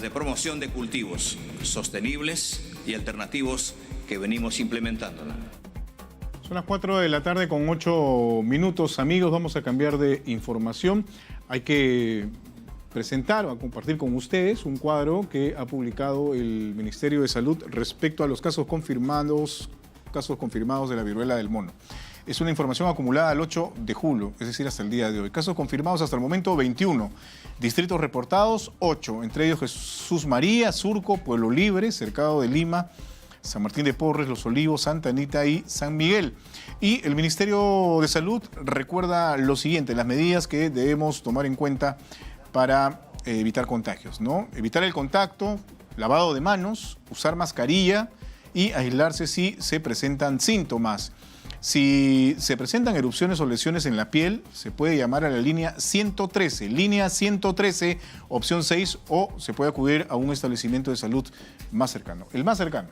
de promoción de cultivos sostenibles y alternativos que venimos implementando. Son las 4 de la tarde con 8 minutos. Amigos, vamos a cambiar de información. Hay que presentar o a compartir con ustedes un cuadro que ha publicado el Ministerio de Salud respecto a los casos confirmados de la viruela del mono. Es una información acumulada al 8 de julio, es decir, hasta el día de hoy. Casos confirmados hasta el momento 21. Distritos reportados 8, entre ellos Jesús María, Surco, Pueblo Libre, Cercado de Lima, San Martín de Porres, Los Olivos, Santa Anita y San Miguel. Y el Ministerio de Salud recuerda lo siguiente, las medidas que debemos tomar en cuenta para evitar contagios, ¿no? Evitar el contacto, lavado de manos, usar mascarilla y aislarse si se presentan síntomas. Si se presentan erupciones o lesiones en la piel, se puede llamar a la línea 113, opción 6, o se puede acudir a un establecimiento de salud más cercano. El más cercano.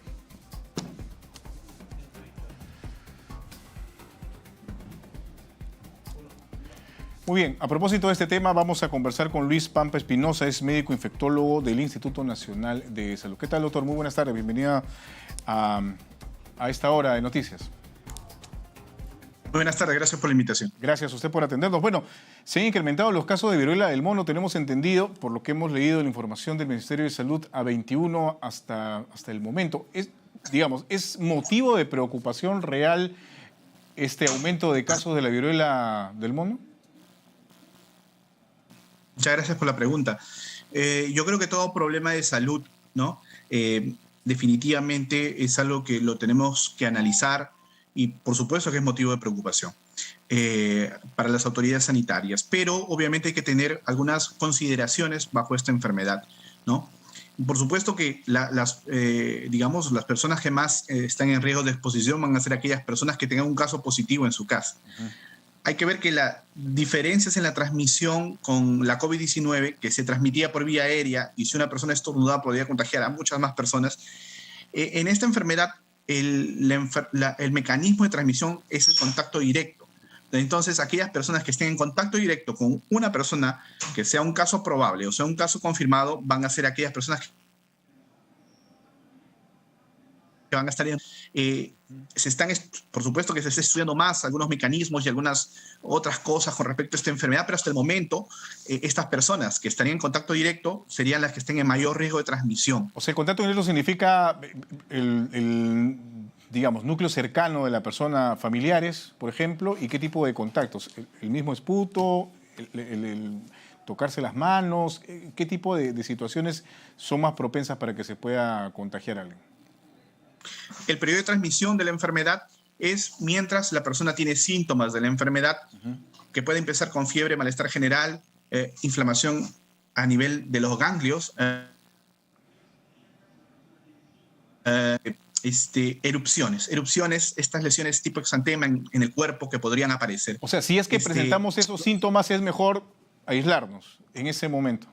Muy bien, a propósito de este tema, vamos a conversar con Luis Pampa Espinosa, es médico infectólogo del Instituto Nacional de Salud. ¿Qué tal, doctor? Muy buenas tardes, bienvenida a esta hora de noticias. Buenas tardes, gracias por la invitación. Gracias a usted por atendernos. Bueno, se han incrementado los casos de viruela del mono, tenemos entendido, por lo que hemos leído la información del Ministerio de Salud, a 21 hasta el momento. ¿Es motivo de preocupación real este aumento de casos de la viruela del mono? Muchas gracias por la pregunta. Yo creo que todo problema de salud, ¿no? Definitivamente es algo que lo tenemos que analizar y por supuesto que es motivo de preocupación para las autoridades sanitarias, pero obviamente hay que tener algunas consideraciones bajo esta enfermedad, ¿no? Por supuesto que las personas que más están en riesgo de exposición van a ser aquellas personas que tengan un caso positivo en su casa. Uh-huh. Hay que ver que las diferencias en la transmisión con la COVID-19, que se transmitía por vía aérea, y si una persona estornudaba podría contagiar a muchas más personas, en esta enfermedad el mecanismo de transmisión es el contacto directo. Entonces, aquellas personas que estén en contacto directo con una persona que sea un caso probable o sea un caso confirmado, van a ser aquellas personas que van a estar por supuesto que se está estudiando más algunos mecanismos y algunas otras cosas con respecto a esta enfermedad, pero hasta el momento estas personas que estarían en contacto directo serían las que estén en mayor riesgo de transmisión. O sea, el contacto directo significa el núcleo cercano de la persona, familiares, por ejemplo, y qué tipo de contactos. ¿El mismo esputo? ¿El tocarse las manos? ¿Qué tipo de situaciones son más propensas para que se pueda contagiar a alguien? El periodo de transmisión de la enfermedad es mientras la persona tiene síntomas de la enfermedad, uh-huh, que puede empezar con fiebre, malestar general, inflamación a nivel de los ganglios, erupciones, estas lesiones tipo exantema en el cuerpo que podrían aparecer. O sea, si es que presentamos esos síntomas, es mejor aislarnos en ese momento.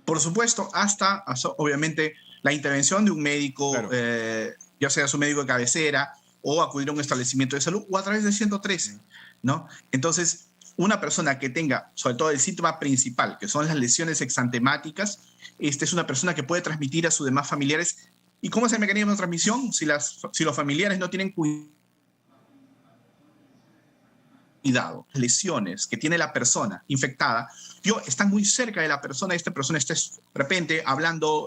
Por supuesto, hasta obviamente la intervención de un médico, claro, ya sea su médico de cabecera o acudir a un establecimiento de salud o a través del 113, ¿no? Entonces, una persona que tenga, sobre todo el síntoma principal, que son las lesiones exantemáticas, es una persona que puede transmitir a sus demás familiares. ¿Y cómo es el mecanismo de transmisión? Si los familiares no tienen cuidado, lesiones que tiene la persona infectada, están muy cerca de la persona, esta persona está de repente hablando,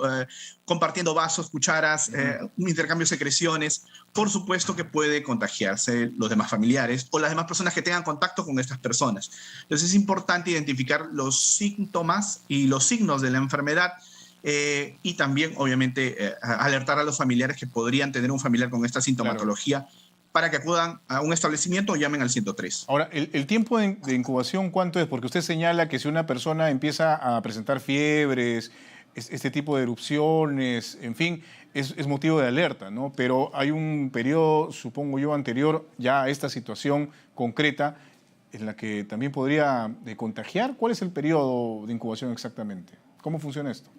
compartiendo vasos, cucharas, un intercambio de secreciones, por supuesto que puede contagiarse los demás familiares o las demás personas que tengan contacto con estas personas. Entonces es importante identificar los síntomas y los signos de la enfermedad y también obviamente alertar a los familiares que podrían tener un familiar con esta sintomatología, claro, para que acudan a un establecimiento o llamen al 103. Ahora, ¿el tiempo de incubación cuánto es? Porque usted señala que si una persona empieza a presentar fiebres, este tipo de erupciones, en fin, es motivo de alerta, ¿no? Pero hay un periodo, supongo yo, anterior ya a esta situación concreta en la que también podría contagiar. ¿Cuál es el periodo de incubación exactamente? ¿Cómo funciona esto?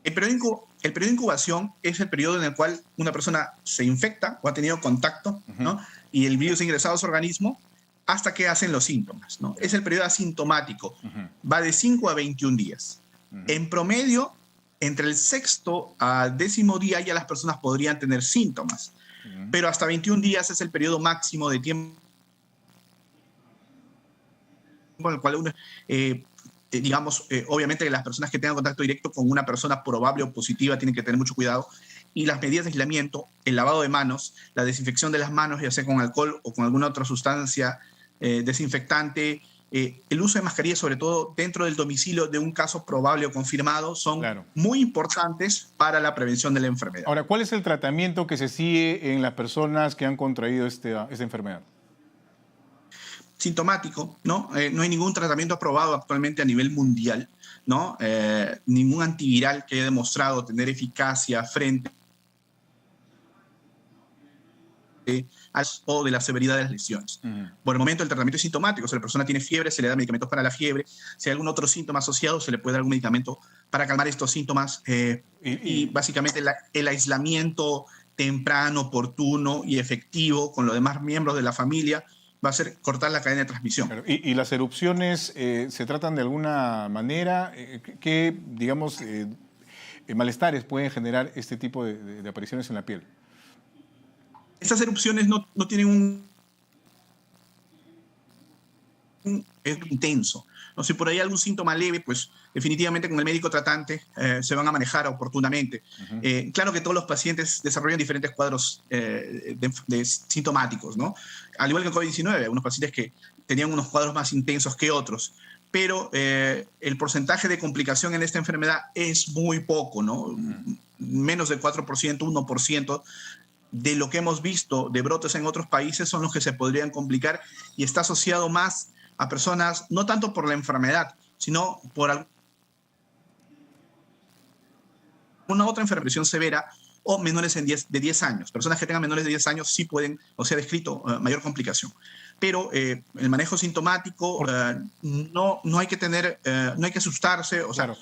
El periodo de incubación es el periodo en el cual una persona se infecta o ha tenido contacto, uh-huh, ¿no? Y el virus ha ingresado a su organismo hasta que hacen los síntomas, ¿no? Es el periodo asintomático. Uh-huh. Va de 5 a 21 días. Uh-huh. En promedio, entre el sexto al 10º día ya las personas podrían tener síntomas, pero hasta 21 días es el periodo máximo de tiempo en el cual uno, obviamente las personas que tengan contacto directo con una persona probable o positiva tienen que tener mucho cuidado, y las medidas de aislamiento, el lavado de manos, la desinfección de las manos, ya sea con alcohol o con alguna otra sustancia desinfectante, el uso de mascarillas, sobre todo dentro del domicilio de un caso probable o confirmado, son muy importantes para la prevención de la enfermedad. Ahora, ¿cuál es el tratamiento que se sigue en las personas que han contraído esta enfermedad? Sintomático, ¿no? No hay ningún tratamiento aprobado actualmente a nivel mundial, ¿no? Ningún antiviral que haya demostrado tener eficacia frente o de la severidad de las lesiones. Por el momento el tratamiento es sintomático. Si la persona tiene fiebre, se le da medicamentos para la fiebre. Si hay algún otro síntoma asociado, se le puede dar algún medicamento para calmar estos síntomas. Y básicamente el aislamiento temprano, oportuno y efectivo con los demás miembros de la familia va a ser cortar la cadena de transmisión. ¿Y las erupciones se tratan de alguna manera? ¿Qué, digamos, malestares pueden generar este tipo de apariciones en la piel? Estas erupciones no tienen un intenso. ¿No? Si por ahí hay algún síntoma leve, pues definitivamente con el médico tratante se van a manejar oportunamente. Claro que todos los pacientes desarrollan diferentes cuadros de sintomáticos, ¿no? Al igual que el COVID-19, algunos pacientes que tenían unos cuadros más intensos que otros, pero el porcentaje de complicación en esta enfermedad es muy poco, ¿no? Menos del 4%, 1%. De lo que hemos visto de brotes en otros países son los que se podrían complicar, y está asociado más a personas, no tanto por la enfermedad, sino por alguna otra enfermedad severa o menores de 10 años. Personas que tengan menores de 10 años sí pueden, o sea, descrito mayor complicación. Pero el manejo sintomático no hay que tener, no hay que asustarse, o sea,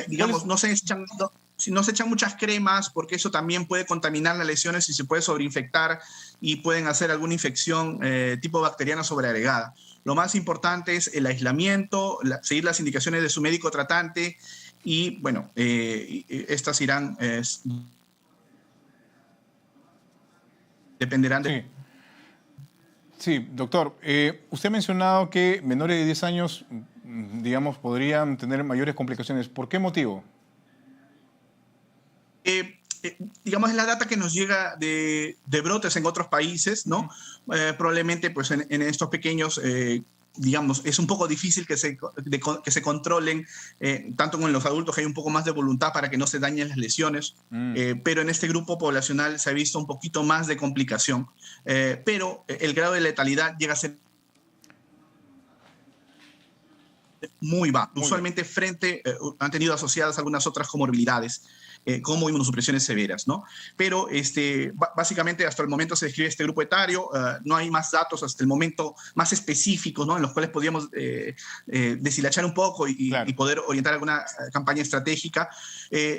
digamos, no se echan muchas cremas, porque eso también puede contaminar las lesiones y se puede sobreinfectar y pueden hacer alguna infección tipo bacteriana sobreagregada. Lo más importante es el aislamiento, seguir las indicaciones de su médico tratante y, bueno, estas irán, dependerán de... Sí, doctor, usted ha mencionado que menores de 10 años, digamos, podrían tener mayores complicaciones. ¿Por qué motivo? Digamos, es la data que nos llega de brotes en otros países, ¿no? Probablemente pues en estos pequeños, digamos, es un poco difícil que se controlen, tanto con los adultos, que hay un poco más de voluntad para que no se dañen las lesiones, pero en este grupo poblacional se ha visto un poquito más de complicación, pero el grado de letalidad llega a ser muy bajo. Usualmente han tenido asociadas algunas otras comorbilidades, como inmunosupresiones severas, ¿no? Pero básicamente hasta el momento se describe este grupo etario, no hay más datos hasta el momento más específicos, ¿no? En los cuales podríamos deshilachar un poco y poder orientar alguna campaña estratégica.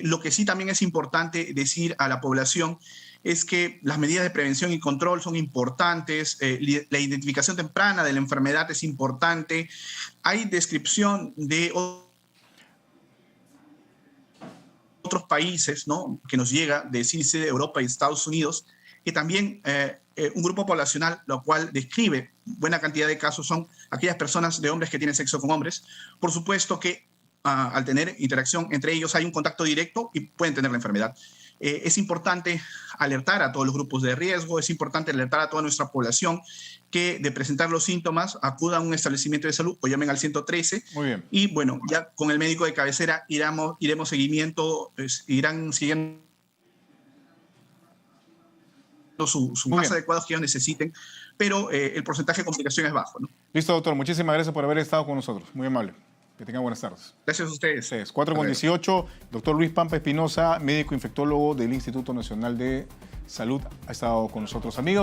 Lo que sí también es importante decir a la población es que las medidas de prevención y control son importantes, la identificación temprana de la enfermedad es importante, hay descripción de otros países, ¿no? Que nos llega de CDC de Europa y Estados Unidos, que también un grupo poblacional, lo cual describe buena cantidad de casos, son aquellas personas de hombres que tienen sexo con hombres. Por supuesto que al tener interacción entre ellos hay un contacto directo y pueden tener la enfermedad. Es importante alertar a todos los grupos de riesgo, es importante alertar a toda nuestra población que de presentar los síntomas acudan a un establecimiento de salud o llamen al 113. Muy bien. Y bueno, ya con el médico de cabecera iremos seguimiento, irán siguiendo su más adecuados que ellos necesiten, pero el porcentaje de complicación es bajo, ¿no? Listo, doctor. Muchísimas gracias por haber estado con nosotros. Muy amable. Que tengan buenas tardes. Gracias a ustedes. 4:18, doctor Luis Pampa Espinosa, médico infectólogo del Instituto Nacional de Salud, ha estado con nosotros, amigos.